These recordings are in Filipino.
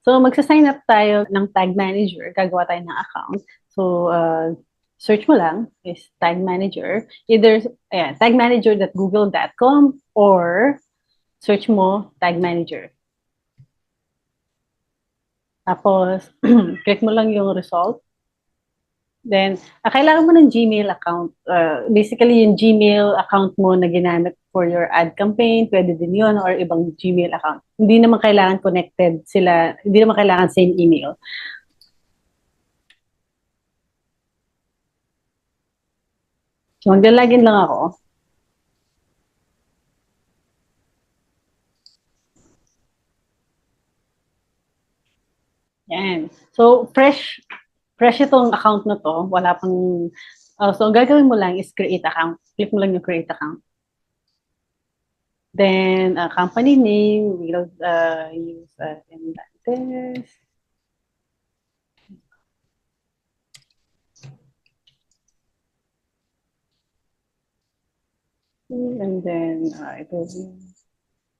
So, magsa-sign up tayo ng Tag Manager. Gagawa tayo ng account. So, search mo lang is Tag Manager. Either tagmanager.google.com or search mo Tag Manager. Tapos, click mo lang yung result. Then, kailangan mo ng Gmail account. Basically, yung Gmail account mo na ginamit for your ad campaign, pwede din yun, or ibang Gmail account. Hindi naman kailangan connected sila, hindi naman kailangan same email. So, maglalagin lang ako. Yan. So, fresh itong account na to. Wala pang, so, ang gagawin mo lang is create account. Click mo lang yung create account. Then, company name, we'll use Endantes. And then, it will be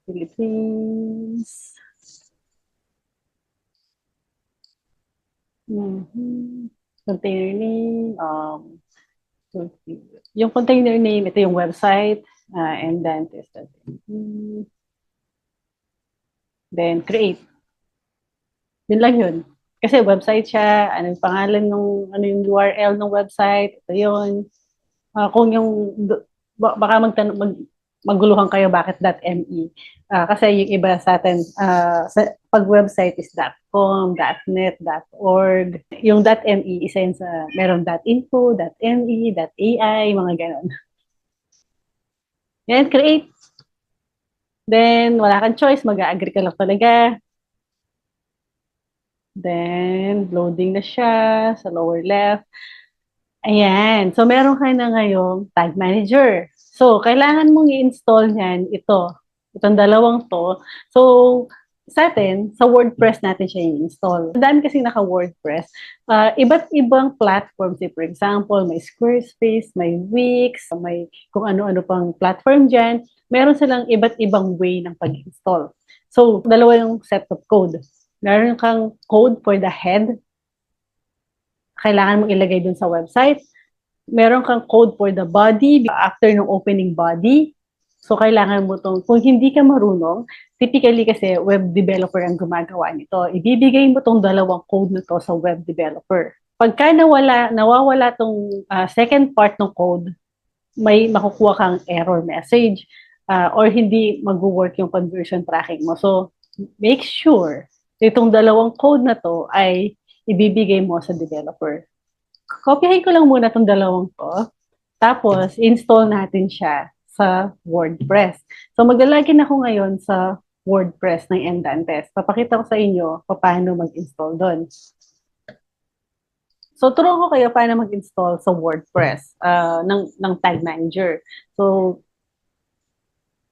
Philippines. Container name, so, yung container name, ito yung website, and then then create. Yun lang yun. Kasi website siya, ano yung pangalan ng, ano yung URL ng website, ito yun. Kung yung, baka maguluhan kayo bakit .me. Kasi yung iba sa atin, pag website is .com, .net, .org. Yung .me, isa yun sa, meron .info, .me, .ai, mga ganon. Yan, create. Then, wala kang choice, mag-agree ka lang talaga. Then, loading na siya sa lower left. Ayan. So, meron ka na ngayong Tag Manager. So, kailangan mong i-install niyan ito. Itong dalawang to. So, sa atin, sa WordPress natin siya i-install. Ang dami kasi naka-WordPress. Iba't ibang platforms. For example, may Squarespace, may Wix, may kung ano-ano pang platform dyan. Meron silang iba't ibang way ng pag-install. So, dalawa yung set of code. Meron kang code for the head, kailangan mong ilagay dun sa website. Meron kang code for the body after ng opening body. So, kailangan mo itong, kung hindi ka marunong, typically kasi web developer ang gumagawa nito. Ibibigay mo itong dalawang code na to sa web developer. Pagka nawawala itong second part ng code, may makukuha kang error message or hindi mag-work yung conversion tracking mo. So, make sure itong dalawang code na to ay ibibigay mo sa developer. Kopyahin ko lang muna itong dalawang to. Tapos, install natin siya sa WordPress. So, maglalagin ako ngayon sa WordPress ng Endantes. Papakita ko sa inyo paano mag-install doon. So, turuan ko kayo paano mag-install sa WordPress ng Tag Manager. So,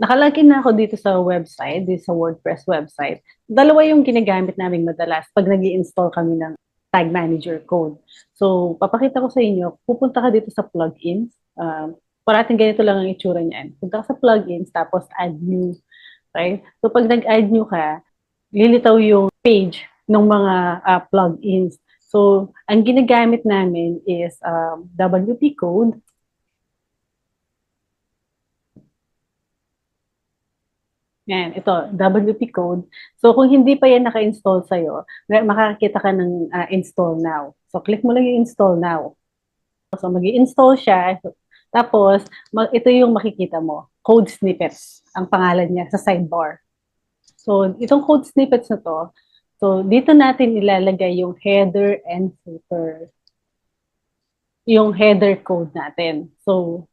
nakalagin na ako dito sa website, dito sa WordPress website. Dalawa yung ginagamit namin madalas pag nag-i-install kami ng Tag Manager code. So, papakita ko sa inyo, pupunta ka dito sa plugins. Parating ganito lang ang itsura niyan. Punta ka sa plugins, tapos add new. Okay? So, pag nag-add new ka, lilitaw yung page ng mga plugins. So, ang ginagamit namin is WP code. Yan, ito, WP code. So, kung hindi pa yan naka-install sa'yo, makakita ka ng install now. So, click mo lang yung install now. So, mag-i-install siya. Tapos, ito yung makikita mo. Code snippets, ang pangalan niya sa sidebar. So, itong code snippets na to, so, dito natin ilalagay yung header and footer. Yung header code natin. So,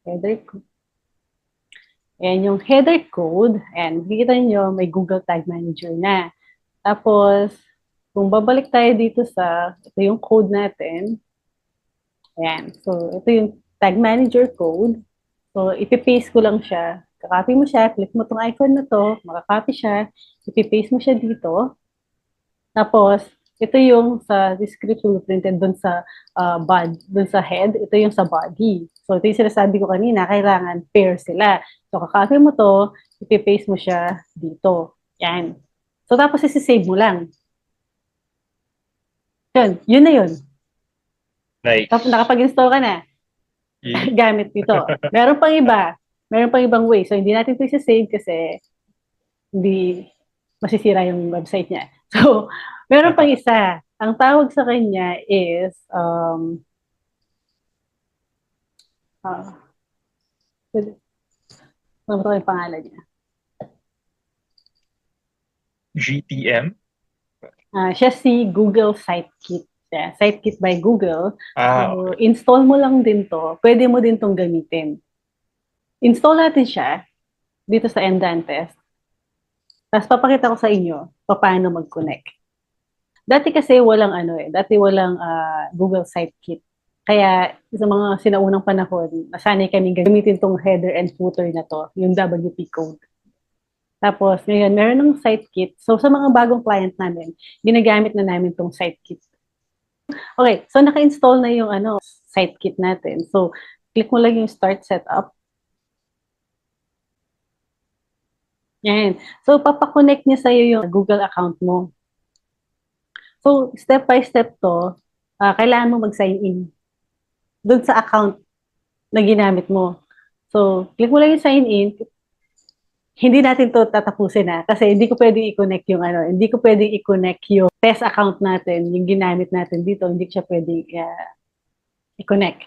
header code. Ayan yung header code. Ayan, makikita nyo, may Google Tag Manager na. Tapos, kung babalik tayo dito ito yung code natin. Ayan, so ito yung Tag Manager code. So, ipipaste ko lang siya. Kakopy mo siya, click mo tong icon na to, makakopy siya, ipipaste mo siya dito. Tapos, ito yung sa description printed dun sa dun sa head, ito yung sa body. So, ito yung sinasabi ko kanina, kailangan pair sila. So, kakopy mo to, ipipaste mo siya dito. Yan. So, tapos isi-save mo lang. Yun na yun. Tapos Nice. nakapag-install ka na, Mm. gamit nito. Meron pang ibang way. So, hindi natin ito isi-save kasi hindi masisira yung website niya. So, meron pang isa. Ang tawag sa kanya is, ano ba yung pangalan niya? GTM? Siya si Google Sitekit. Yeah, Sitekit by Google. So, Okay. install mo lang din to. Pwede mo din tong gamitin. Install natin siya dito sa Endantes. Tapos papakita ko sa inyo paano mag-connect. Dati kasi walang dati walang Google Sitekit. Kaya sa mga sinaunang panahon, nasanay kami gamitin tong header and footer na to, yung WP code. Tapos ngayon, meron ng Sitekit. So sa mga bagong client namin, ginagamit na namin tong Sitekit. Okay, so naka-install na yung Sitekit natin. So click mo lang yung start setup. Yan. So papakonect niya sa'yo yung Google account mo. So step by step to, kailangan mo mag-sign in doon sa account na ginamit mo. So click mo lang yung sign in. Hindi natin to tatapusin kasi hindi ko pwedeng i-connect yung hindi ko pwedeng i-connect yung test account natin, yung ginamit natin dito, hindi ko siya pwedeng i-connect.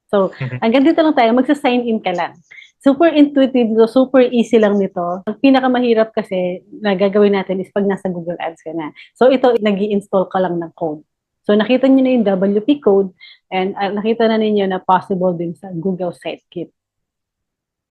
So, hanggang dito lang tayo, magsa-sign in ka lang. Super intuitive, super easy lang nito. Ang pinakamahirap kasi na gagawin natin is pag nasa Google Ads ka na. So, ito, nag-i-install ka lang ng code. So, nakita niyo na yung WP code and nakita na ninyo na possible din sa Google Sitekit.